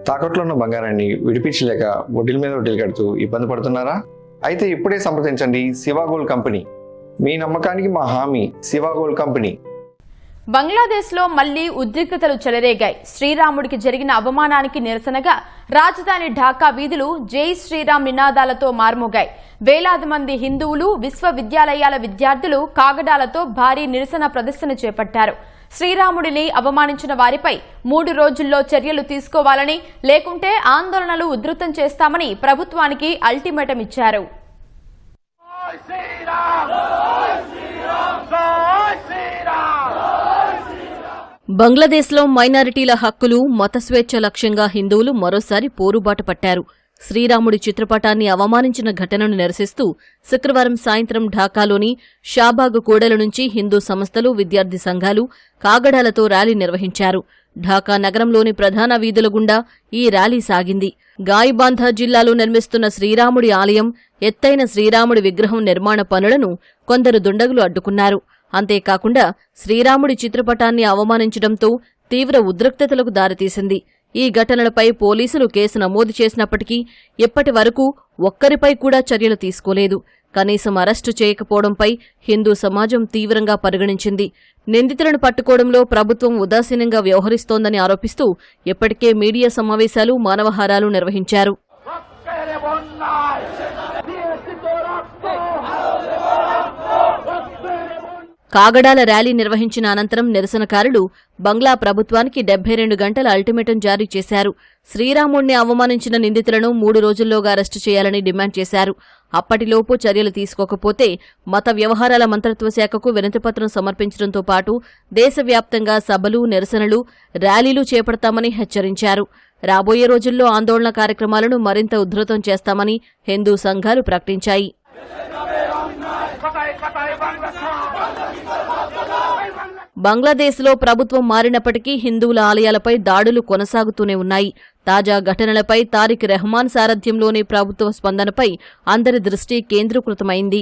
తాకట్లో ఉన్న బంగారాన్ని విడిపించలేక వడ్డీల మీద వడ్డీలు కడుతూ ఇబ్బంది పడుతున్నారా? అయితే ఇప్పుడే సంప్రదించండి శివ గోల్డ్ కంపెనీ. మీ నమ్మకానికి మా హామీ శివ గోల్డ్ కంపెనీ. బంగ్లాదేశ్లో మళ్లీ ఉద్రిక్తతలు చెలరేగాయి. శ్రీరాముడికి జరిగిన అవమానానికి నిరసనగా రాజధాని ఢాకా వీధులు జై శ్రీరామ్ నినాదాలతో మార్మోగాయి. వేలాది మంది హిందువులు, విశ్వవిద్యాలయాల విద్యార్థులు కాగడాలతో భారీ నిరసన ప్రదర్శన చేపట్టారు. శ్రీరాముడిని అవమానించిన వారిపై 3 రోజుల్లో చర్యలు తీసుకోవాలని, లేకుంటే ఆందోళనలు ఉధృతం చేస్తామని ప్రభుత్వానికి అల్టిమేటం ఇచ్చారు. బంగ్లాదేశ్లో మైనారిటీల హక్కులు, మత స్వేచ్ఛ లక్ష్యంగా హిందువులు మరోసారి పోరుబాట పట్టారు. శ్రీరాముడి చిత్రపటాన్ని అవమానించిన ఘటనను నిరసిస్తూ శుక్రవారం సాయంత్రం ఢాకాలోని షాబాగ్ కూడల నుంచి హిందూ సంస్థలు, విద్యార్థి సంఘాలు కాగడాలతో ర్యాలీ నిర్వహించారు. ఢాకా నగరంలోని ప్రధాన వీధుల గుండా ఈ ర్యాలీ సాగింది. గాయిబాంధా జిల్లాలో నిర్మిస్తున్న శ్రీరాముడి ఆలయం, ఎత్తైన శ్రీరాముడి విగ్రహం నిర్మాణ పనులను కొందరు దుండగులు అడ్డుకున్నారు. అంతేకాకుండా శ్రీరాముడి చిత్రపటాన్ని అవమానించడంతో తీవ్ర ఉద్రిక్తతలకు దారితీసింది. ఈ ఘటనలపై పోలీసులు కేసు నమోదు చేసినప్పటికీ ఇప్పటి వరకు ఒక్కరిపై కూడా చర్యలు తీసుకోలేదు. కనీసం అరెస్టు చేయకపోవడంపై హిందూ సమాజం తీవ్రంగా పరిగణించింది. నిందితులను పట్టుకోవడంలో ప్రభుత్వం ఉదాసీనంగా వ్యవహరిస్తోందని ఆరోపిస్తూ ఇప్పటికే మీడియా సమావేశాలు, మానవహారాలు నిర్వహించారు. కాగడాల ర్యాలీ నిర్వహించిన అనంతరం నిరసనకారులు బంగ్లా ప్రభుత్వానికి 72 గంటల అల్టిమేటం జారీ చేశారు. శ్రీరాముడిని అవమానించిన నిందితులను 3 రోజుల్లోగా అరెస్టు చేయాలని డిమాండ్ చేశారు. అప్పటిలోపు చర్యలు తీసుకోకపోతే మత వ్యవహారాల మంత్రిత్వ శాఖకు వినతిపత్రం సమర్పించడంతో పాటు దేశవ్యాప్తంగా సభలు, నిరసనలు, ర్యాలీలు చేపడతామని హెచ్చరించారు. రాబోయే రోజుల్లో ఆందోళన కార్యక్రమాలను మరింత ఉధృతం చేస్తామని హిందూ సంఘాలు ప్రకటించాయి. బంగ్లాదేశ్లో ప్రభుత్వం మారినప్పటికీ హిందువుల ఆలయాలపై దాడులు కొనసాగుతూనే ఉన్నాయి. తాజా ఘటనలపై తారిక్ రెహమాన్ సారథ్యంలోని ప్రభుత్వ స్పందనపై అందరి దృష్టి కేంద్రీకృతమైంది.